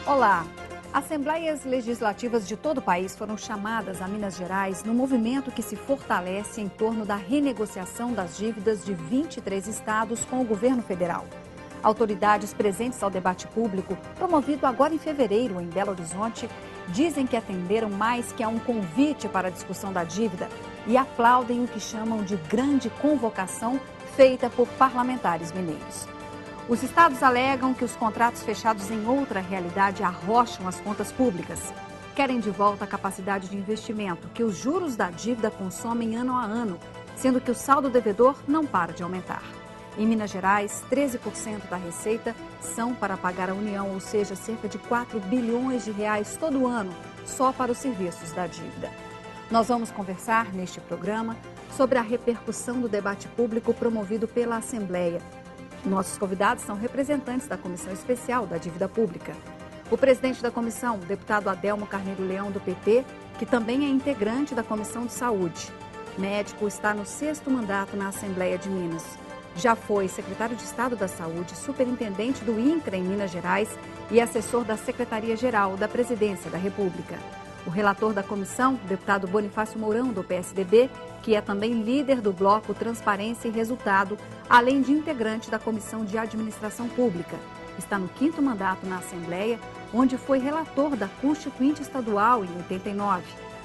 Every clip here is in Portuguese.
Olá! Assembleias legislativas de todo o país foram chamadas a Minas Gerais no movimento que se fortalece em torno da renegociação das dívidas de 23 estados com o governo federal. Autoridades presentes ao debate público, promovido agora em fevereiro em Belo Horizonte, dizem que atenderam mais que a um convite para a discussão da dívida e aplaudem o que chamam de grande convocação feita por parlamentares mineiros. Os estados alegam que os contratos fechados em outra realidade arrocham as contas públicas. Querem de volta a capacidade de investimento que os juros da dívida consomem ano a ano, sendo que o saldo devedor não para de aumentar. Em Minas Gerais, 13% da receita são para pagar a União, ou seja, cerca de 4 bilhões de reais todo ano, só para os serviços da dívida. Nós vamos conversar neste programa sobre a repercussão do debate público promovido pela Assembleia. Nossos convidados são representantes da Comissão Especial da Dívida Pública. O presidente da comissão, o deputado Adelmo Carneiro Leão, do PT, que também é integrante da Comissão de Saúde. Médico, está no 6º mandato na Assembleia de Minas. Já foi secretário de Estado da Saúde, superintendente do INCRA em Minas Gerais e assessor da Secretaria-Geral da Presidência da República. O relator da comissão, o deputado Bonifácio Mourão, do PSDB, que é também líder do bloco Transparência e Resultado, além de integrante da Comissão de Administração Pública. Está no 5º mandato na Assembleia, onde foi relator da Constituinte Estadual em 89.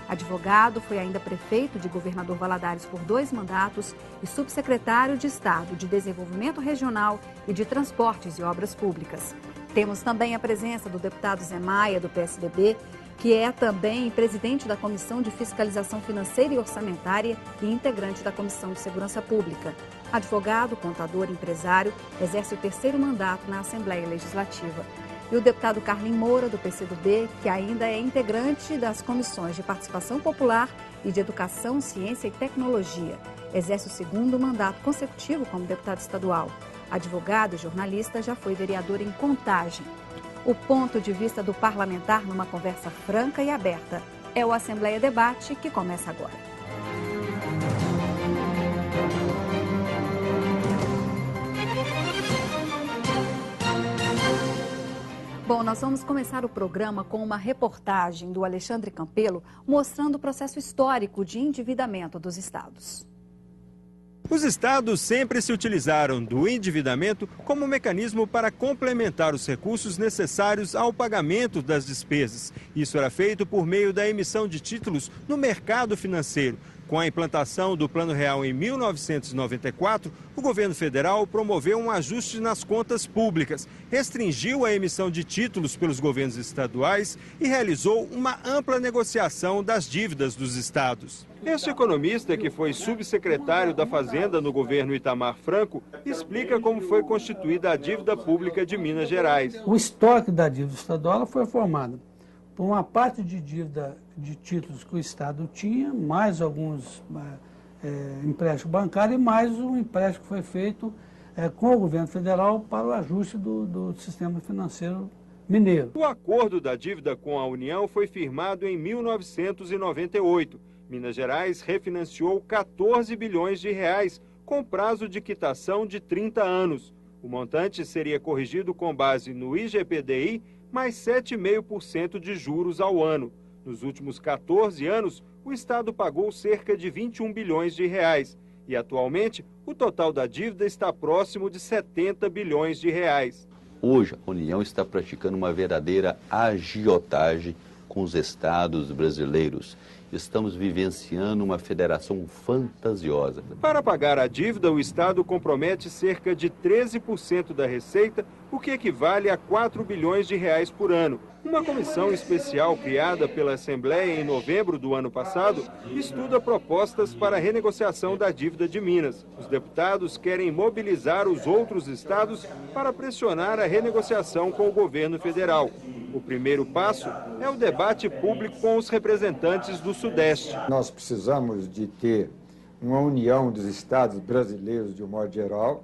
Advogado, foi ainda prefeito de Governador Valadares por 2 mandatos e subsecretário de Estado de Desenvolvimento Regional e de Transportes e Obras Públicas. Temos também a presença do deputado Zé Maia, do PSDB, que é também presidente da Comissão de Fiscalização Financeira e Orçamentária e integrante da Comissão de Segurança Pública. Advogado, contador, empresário, exerce o 3º mandato na Assembleia Legislativa. E o deputado Carlinhos Moura, do PCdoB, que ainda é integrante das Comissões de Participação Popular e de Educação, Ciência e Tecnologia. Exerce o 2º mandato consecutivo como deputado estadual. Advogado e jornalista, já foi vereador em Contagem. O ponto de vista do parlamentar numa conversa franca e aberta. É o Assembleia Debate que começa agora. Bom, nós vamos começar o programa com uma reportagem do Alexandre Campelo mostrando o processo histórico de endividamento dos estados. Os estados sempre se utilizaram do endividamento como mecanismo para complementar os recursos necessários ao pagamento das despesas. Isso era feito por meio da emissão de títulos no mercado financeiro. Com a implantação do Plano Real em 1994, o governo federal promoveu um ajuste nas contas públicas, restringiu a emissão de títulos pelos governos estaduais e realizou uma ampla negociação das dívidas dos estados. Este economista, que foi subsecretário da Fazenda no governo Itamar Franco, explica como foi constituída a dívida pública de Minas Gerais. O estoque da dívida estadual foi formado por uma parte de dívida de títulos que o Estado tinha, mais alguns empréstimos bancários e mais um empréstimo que foi feito com o governo federal para o ajuste do sistema financeiro mineiro. O acordo da dívida com a União foi firmado em 1998. Minas Gerais refinanciou 14 bilhões de reais, com prazo de quitação de 30 anos. O montante seria corrigido com base no IGPDI, mais 7,5% de juros ao ano. Nos últimos 14 anos, o Estado pagou cerca de 21 bilhões de reais. E, atualmente, o total da dívida está próximo de 70 bilhões de reais. Hoje, a União está praticando uma verdadeira agiotagem com os estados brasileiros. Estamos vivenciando uma federação fantasiosa. Para pagar a dívida, o Estado compromete cerca de 13% da receita, o que equivale a 4 bilhões de reais por ano. Uma comissão especial criada pela Assembleia em novembro do ano passado estuda propostas para a renegociação da dívida de Minas. Os deputados querem mobilizar os outros estados para pressionar a renegociação com o governo federal. O primeiro passo é o debate público com os representantes do Sudeste. Nós precisamos de ter uma união dos estados brasileiros de um modo geral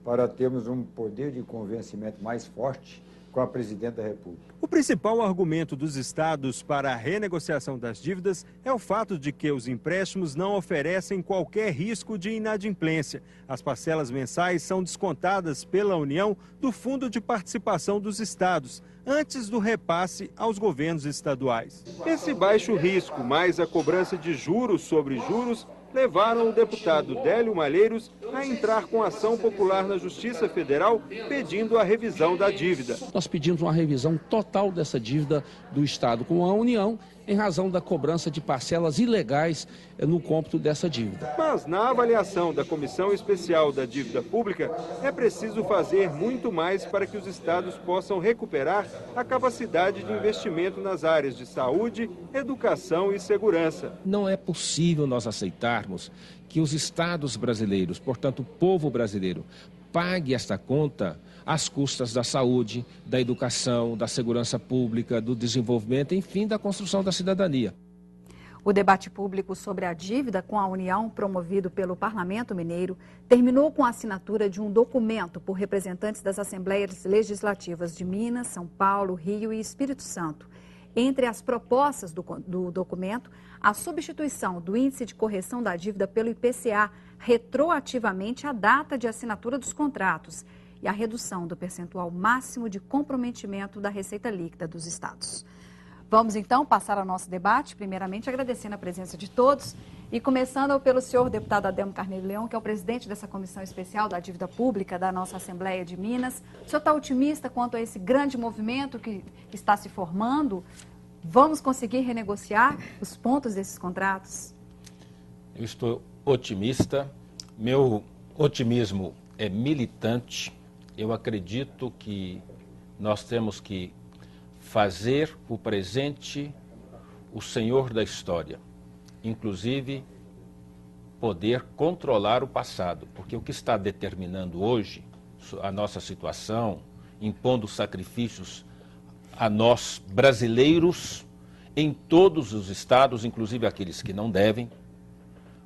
para termos um poder de convencimento mais forte com a Presidente da República. O principal argumento dos estados para a renegociação das dívidas é o fato de que os empréstimos não oferecem qualquer risco de inadimplência. As parcelas mensais são descontadas pela União do Fundo de Participação dos Estados. antes do repasse aos governos estaduais. Esse baixo risco, mais a cobrança de juros sobre juros, levaram o deputado Délio Malheiros a entrar com ação popular na Justiça Federal pedindo a revisão da dívida. Nós pedimos uma revisão total dessa dívida do Estado com a União, em razão da cobrança de parcelas ilegais no cômputo dessa dívida. Mas na avaliação da Comissão Especial da Dívida Pública, é preciso fazer muito mais para que os estados possam recuperar a capacidade de investimento nas áreas de saúde, educação e segurança. Não é possível nós aceitarmos que os estados brasileiros, portanto o povo brasileiro, pague esta conta às custas da saúde, da educação, da segurança pública, do desenvolvimento, enfim, da construção da cidadania. O debate público sobre a dívida com a União, promovido pelo Parlamento Mineiro, terminou com a assinatura de um documento por representantes das Assembleias Legislativas de Minas, São Paulo, Rio e Espírito Santo. Entre as propostas do documento, a substituição do índice de correção da dívida pelo IPCA retroativamente à data de assinatura dos contratos e a redução do percentual máximo de comprometimento da receita líquida dos estados. Vamos então passar ao nosso debate, primeiramente agradecendo a presença de todos e começando pelo senhor deputado Adelmo Carneiro Leão, que é o presidente dessa Comissão Especial da Dívida Pública da nossa Assembleia de Minas. O senhor está otimista quanto a esse grande movimento que está se formando? Vamos conseguir renegociar os pontos desses contratos? Eu estou otimista, meu otimismo é militante. Eu acredito que nós temos que fazer o presente o senhor da história, inclusive poder controlar o passado, porque o que está determinando hoje a nossa situação, impondo sacrifícios a nós brasileiros em todos os estados, inclusive aqueles que não devem,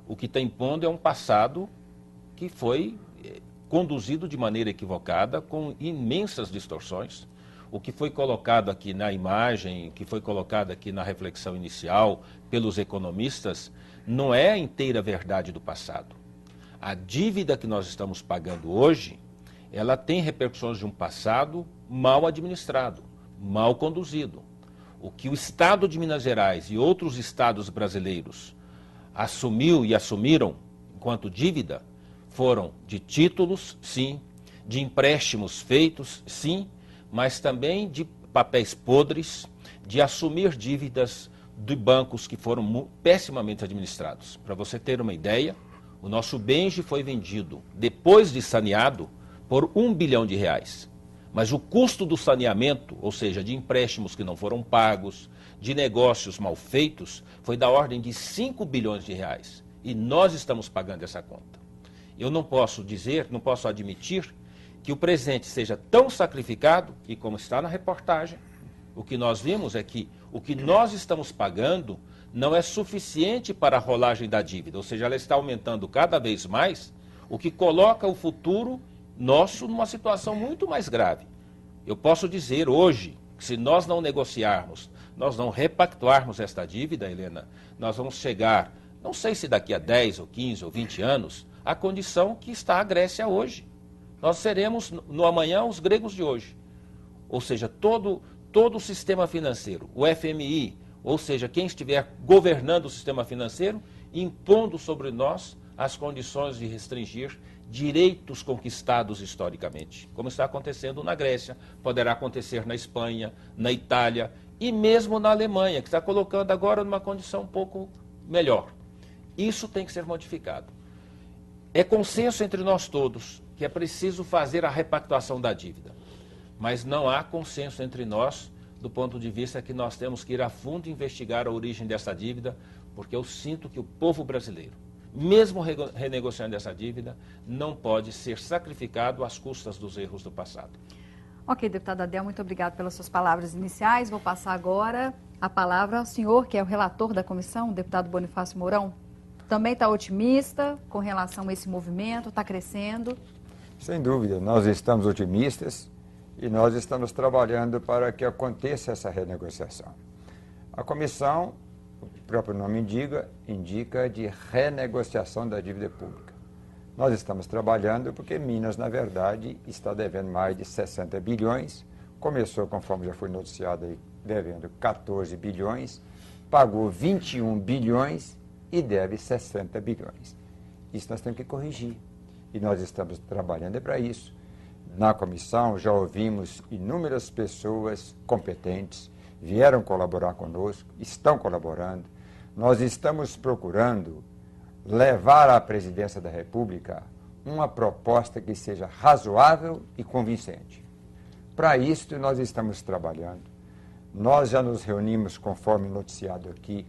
o que está impondo é um passado que foi conduzido de maneira equivocada, com imensas distorções. O que foi colocado aqui na imagem, que foi colocado aqui na reflexão inicial pelos economistas, não é a inteira verdade do passado. A dívida que nós estamos pagando hoje, ela tem repercussões de um passado mal administrado, mal conduzido. O que o Estado de Minas Gerais e outros estados brasileiros assumiu e assumiram enquanto dívida, foram de títulos, sim, de empréstimos feitos, sim, mas também de papéis podres, de assumir dívidas de bancos que foram pessimamente administrados. Para você ter uma ideia, o nosso Benji foi vendido, depois de saneado, por R$1 bilhão. Mas o custo do saneamento, ou seja, de empréstimos que não foram pagos, de negócios mal feitos, foi da ordem de R$5 bilhões. E nós estamos pagando essa conta. Eu não posso dizer, não posso admitir que o presente seja tão sacrificado e, como está na reportagem, o que nós vimos é que o que nós estamos pagando não é suficiente para a rolagem da dívida, ou seja, ela está aumentando cada vez mais, o que coloca o futuro nosso numa situação muito mais grave. Eu posso dizer hoje que se nós não negociarmos, nós não repactuarmos esta dívida, Helena, nós vamos chegar, não sei se daqui a 10 ou 15 ou 20 anos, à condição que está a Grécia hoje. Nós seremos no amanhã os gregos de hoje. Ou seja, todo o sistema financeiro, o FMI, ou seja, quem estiver governando o sistema financeiro, impondo sobre nós as condições de restringir direitos conquistados historicamente, como está acontecendo na Grécia, poderá acontecer na Espanha, na Itália e mesmo na Alemanha, que está colocando agora numa condição um pouco melhor. Isso tem que ser modificado. É consenso entre nós todos que é preciso fazer a repactuação da dívida, mas não há consenso entre nós do ponto de vista que nós temos que ir a fundo e investigar a origem dessa dívida, porque eu sinto que o povo brasileiro, mesmo renegociando essa dívida, não pode ser sacrificado às custas dos erros do passado. Ok, deputado Adel, muito obrigado pelas suas palavras iniciais. Vou passar agora a palavra ao senhor, que é o relator da comissão, o deputado Bonifácio Mourão. Também está otimista com relação a esse movimento, está crescendo? Sem dúvida, nós estamos otimistas e nós estamos trabalhando para que aconteça essa renegociação. A comissão, o próprio nome indica de renegociação da dívida pública. Nós estamos trabalhando porque Minas, na verdade, está devendo mais de 60 bilhões, começou, conforme já foi noticiado aí, devendo 14 bilhões, pagou 21 bilhões e deve 60 bilhões. Isso nós temos que corrigir. E nós estamos trabalhando para isso. Na comissão já ouvimos inúmeras pessoas competentes, vieram colaborar conosco, estão colaborando. Nós estamos procurando levar à presidência da República uma proposta que seja razoável e convincente. Para isso nós estamos trabalhando. Nós já nos reunimos, conforme noticiado aqui,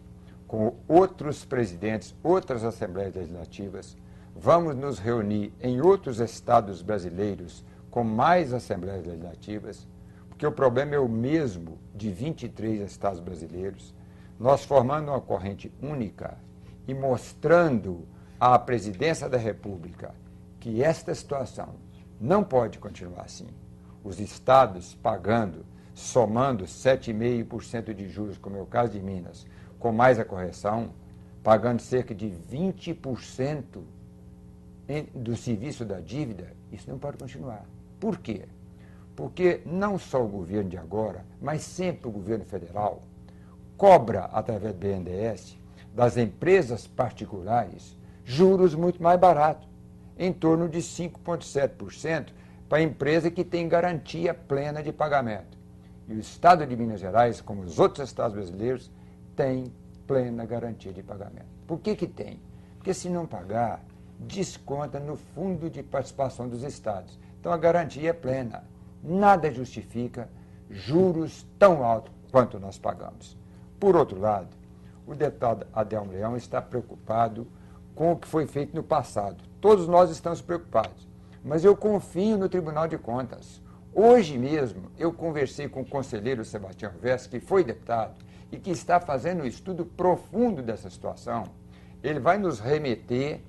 com outros presidentes, outras assembleias legislativas. Vamos nos reunir em outros estados brasileiros com mais assembleias legislativas, porque o problema é o mesmo de 23 estados brasileiros. Nós formando uma corrente única e mostrando à presidência da República que esta situação não pode continuar assim. Os estados pagando, somando 7,5% de juros, como é o caso de Minas, com mais a correção, pagando cerca de 20% do serviço da dívida, isso não pode continuar. Por quê? Porque não só o governo de agora, mas sempre o governo federal cobra, através do BNDES, das empresas particulares, juros muito mais baratos, em torno de 5,7% para a empresa que tem garantia plena de pagamento. E o Estado de Minas Gerais, como os outros estados brasileiros, tem plena garantia de pagamento. Por que que tem? Porque se não pagar, desconta no fundo de participação dos estados. Então a garantia é plena. Nada justifica juros tão altos quanto nós pagamos. Por outro lado, o deputado Adelmo Leão está preocupado com o que foi feito no passado. Todos nós estamos preocupados, mas eu confio no Tribunal de Contas. Hoje mesmo eu conversei com o conselheiro Sebastião Vess, que foi deputado e que está fazendo um estudo profundo dessa situação. Ele vai nos remeter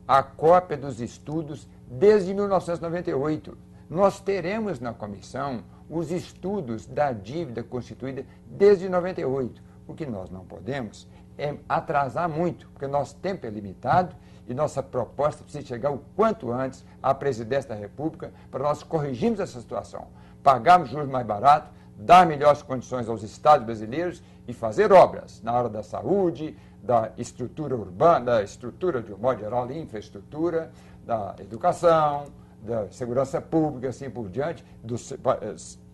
a cópia dos estudos desde 1998. Nós teremos na comissão os estudos da dívida constituída desde 98. O que nós não podemos é atrasar muito, porque nosso tempo é limitado e nossa proposta precisa chegar o quanto antes à presidência da República para nós corrigirmos essa situação, pagarmos juros mais baratos, dar melhores condições aos estados brasileiros e fazer obras na área da saúde, da estrutura urbana, da estrutura de um modo geral, de infraestrutura, da educação, da segurança pública, assim por diante,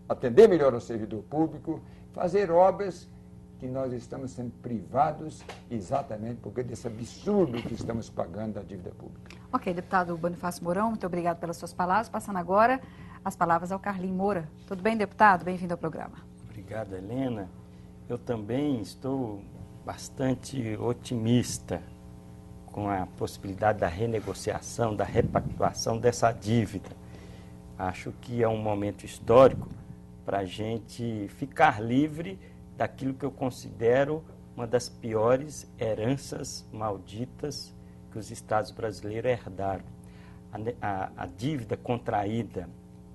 atender melhor ao servidor público, fazer obras que nós estamos sendo privados exatamente porque desse absurdo que estamos pagando da dívida pública. Ok, deputado Bonifácio Mourão, muito obrigado pelas suas palavras. Passando agora as palavras ao Carlinhos Moura. Tudo bem, deputado? Bem-vindo ao programa. Obrigado, Helena. Eu também estou bastante otimista com a possibilidade da renegociação, da repactuação dessa dívida. Acho que é um momento histórico para a gente ficar livre daquilo que eu considero uma das piores heranças malditas que os estados brasileiros herdaram. A dívida contraída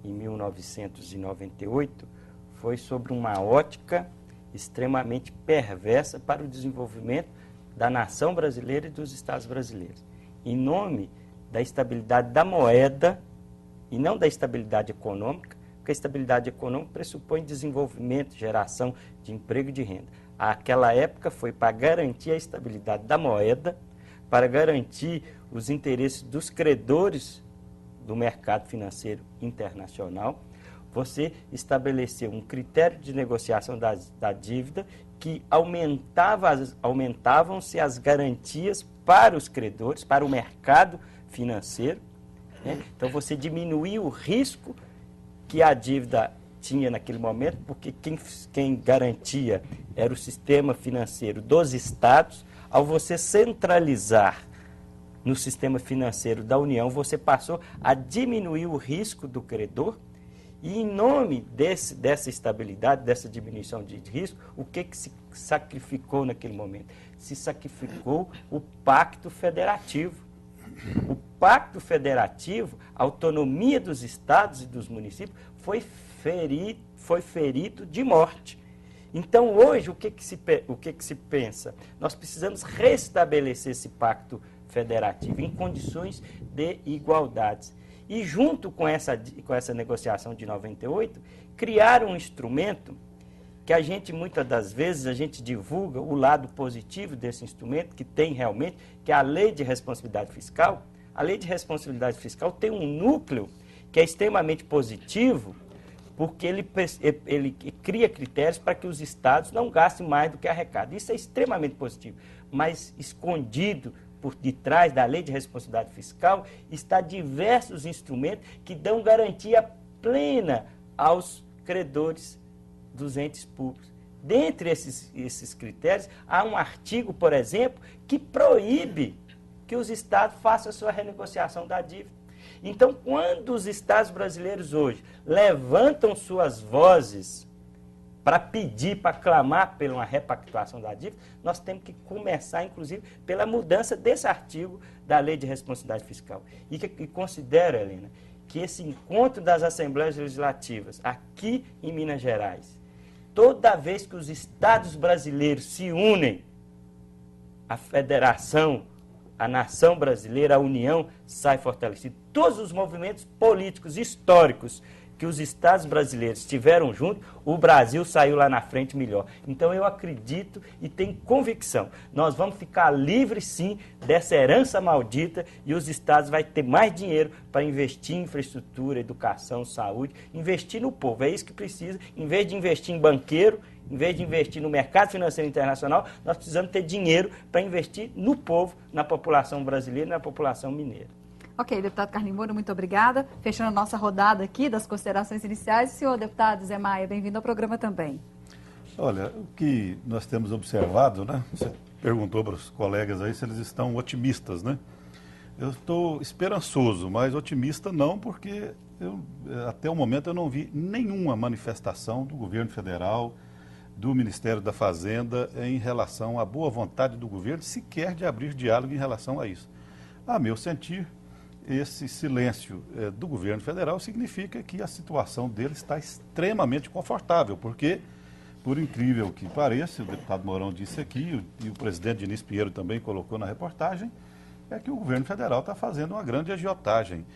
em 1998 foi sobre uma ótica extremamente perversa para o desenvolvimento da nação brasileira e dos estados brasileiros, em nome da estabilidade da moeda e não da estabilidade econômica, porque a estabilidade econômica pressupõe desenvolvimento, geração de emprego e de renda. Aquela época foi para garantir a estabilidade da moeda, para garantir os interesses dos credores do mercado financeiro internacional. Você estabeleceu um critério de negociação da dívida que aumentavam-se as garantias para os credores, para o mercado financeiro, né? Então você diminuiu o risco que a dívida tinha naquele momento, porque quem garantia era o sistema financeiro dos estados. Ao você centralizar no sistema financeiro da União, você passou a diminuir o risco do credor. E em nome dessa estabilidade, dessa diminuição de risco, o que se sacrificou naquele momento? Se sacrificou o Pacto Federativo. O Pacto Federativo, a autonomia dos estados e dos municípios, foi ferido de morte. Então, hoje, o que se pensa? Nós precisamos restabelecer esse Pacto Federativo em condições de igualdade. E junto com essa negociação de 98, criaram um instrumento que a gente, muitas das vezes, a gente divulga o lado positivo desse instrumento, que tem realmente, que é a Lei de Responsabilidade Fiscal. A Lei de Responsabilidade Fiscal tem um núcleo que é extremamente positivo, porque ele cria critérios para que os estados não gastem mais do que arrecadam. Isso é extremamente positivo, mas escondido por detrás da Lei de Responsabilidade Fiscal está diversos instrumentos que dão garantia plena aos credores dos entes públicos. Dentre esses critérios, há um artigo, por exemplo, que proíbe que os estados façam a sua renegociação da dívida. Então, quando os estados brasileiros hoje levantam suas vozes para pedir, para clamar por uma repactuação da dívida, nós temos que começar, inclusive, pela mudança desse artigo da Lei de Responsabilidade Fiscal. E considero, Helena, que esse encontro das Assembleias Legislativas aqui em Minas Gerais, toda vez que os estados brasileiros se unem, a federação, a nação brasileira, a união sai fortalecida. Todos os movimentos políticos históricos que os estados brasileiros estiveram juntos, o Brasil saiu lá na frente melhor. Então eu acredito e tenho convicção, nós vamos ficar livres sim dessa herança maldita e os estados vão ter mais dinheiro para investir em infraestrutura, educação, saúde, investir no povo, é isso que precisa, em vez de investir em banqueiro, em vez de investir no mercado financeiro internacional, nós precisamos ter dinheiro para investir no povo, na população brasileira e na população mineira. Ok, deputado Carlinhos Moura, muito obrigada. Fechando a nossa rodada aqui das considerações iniciais. Senhor deputado Zé Maia, bem-vindo ao programa também. Olha, o que nós temos observado, né? Você perguntou para os colegas aí se eles estão otimistas, né? Eu estou esperançoso, mas otimista não, porque até o momento eu não vi nenhuma manifestação do governo federal, do Ministério da Fazenda em relação à boa vontade do governo, sequer de abrir diálogo em relação a isso. A meu sentir, esse silêncio do governo federal significa que a situação dele está extremamente confortável, porque, por incrível que pareça, o deputado Mourão disse aqui, e o presidente Diniz Pinheiro também colocou na reportagem, é que o governo federal está fazendo uma grande agiotagem.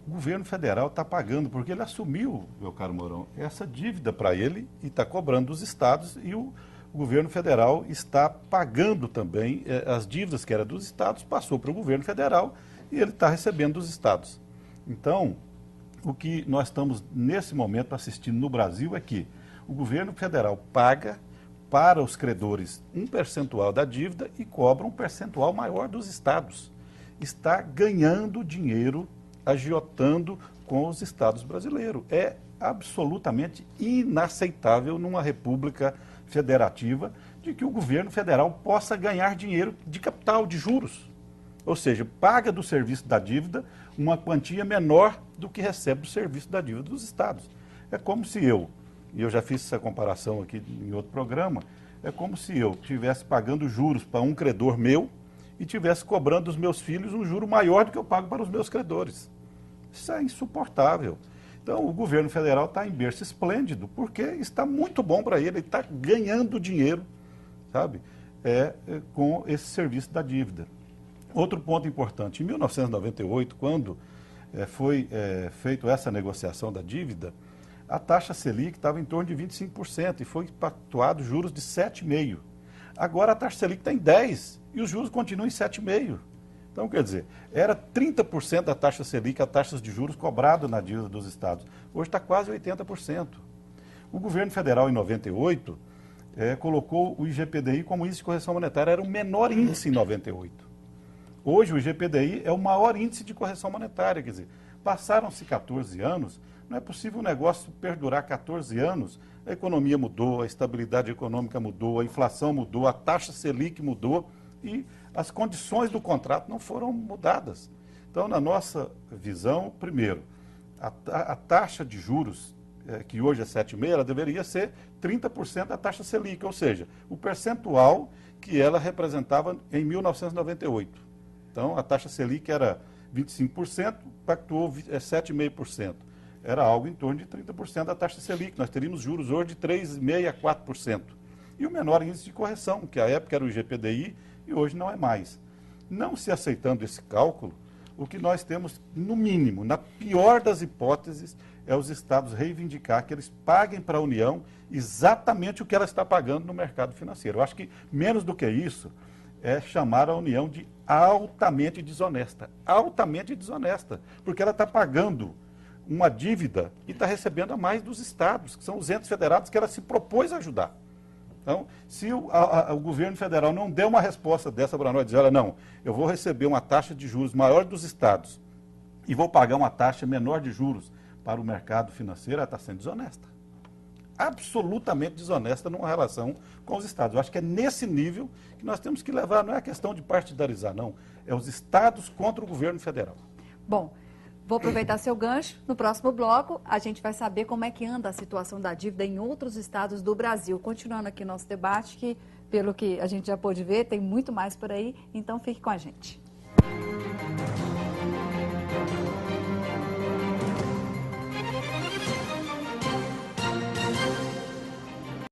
O governo federal está pagando, porque ele assumiu, meu caro Mourão, essa dívida para ele e está cobrando dos estados, e o governo federal está pagando também as dívidas que eram dos estados, passou para o governo federal e ele está recebendo dos estados. Então, o que nós estamos nesse momento assistindo no Brasil é que o governo federal paga para os credores um percentual da dívida e cobra um percentual maior dos estados. Está ganhando dinheiro, agiotando com os estados brasileiros. É absolutamente inaceitável numa república federativa de que o governo federal possa ganhar dinheiro de capital, de juros. Ou seja, paga do serviço da dívida uma quantia menor do que recebe do serviço da dívida dos estados. É como se eu já fiz essa comparação aqui em outro programa, é como se eu estivesse pagando juros para um credor meu e estivesse cobrando dos meus filhos um juro maior do que eu pago para os meus credores. Isso é insuportável. Então, o governo federal está em berço esplêndido, porque está muito bom para ele está ganhando dinheiro, sabe, com esse serviço da dívida. Outro ponto importante, em 1998, quando foi feita essa negociação da dívida, a taxa Selic estava em torno de 25% e foi pactuado juros de 7,5%. Agora a taxa Selic está em 10% e os juros continuam em 7,5%. Então, quer dizer, era 30% da taxa Selic, a taxas de juros cobrado na dívida dos estados. Hoje está quase 80%. O governo federal, em 98, colocou o IGPDI como índice de correção monetária. Era o menor índice em 98. Hoje, o IGPDI é o maior índice de correção monetária. Quer dizer, passaram-se 14 anos, não é possível um negócio perdurar 14 anos. A economia mudou, a estabilidade econômica mudou, a inflação mudou, a taxa Selic mudou e as condições do contrato não foram mudadas. Então, na nossa visão, primeiro, a taxa de juros, que hoje é 7,5%, ela deveria ser 30% da taxa Selic, ou seja, o percentual que ela representava em 1998. Então, a taxa Selic era 25%, pactuou 7,5%. Era algo em torno de 30% da taxa Selic. Nós teríamos juros hoje de 3,5% a 4%. E o menor índice de correção, que à época era o IGPDI e hoje não é mais. Não se aceitando esse cálculo, O que nós temos, no mínimo, na pior das hipóteses, é os estados reivindicar que eles paguem para a União exatamente o que ela está pagando no mercado financeiro. Eu acho que menos do que isso é chamar a União de altamente desonesta. Altamente desonesta, porque ela está pagando uma dívida e está recebendo a mais dos estados, que são os entes federados que ela se propôs a ajudar. Então, se o governo federal não der uma resposta dessa para nós, dizer, olha, não, eu vou receber uma taxa de juros maior dos estados e vou pagar uma taxa menor de juros para o mercado financeiro, ela está sendo desonesta. Absolutamente desonesta numa relação com os estados. Eu acho que é nesse nível que nós temos que levar, não é a questão de partidarizar, não, é os estados contra o governo federal. Bom, vou aproveitar seu gancho. No próximo bloco, a gente vai saber como é que anda a situação da dívida em outros estados do Brasil. Continuando aqui nosso debate, que, pelo que a gente já pôde ver, tem muito mais por aí, então fique com a gente.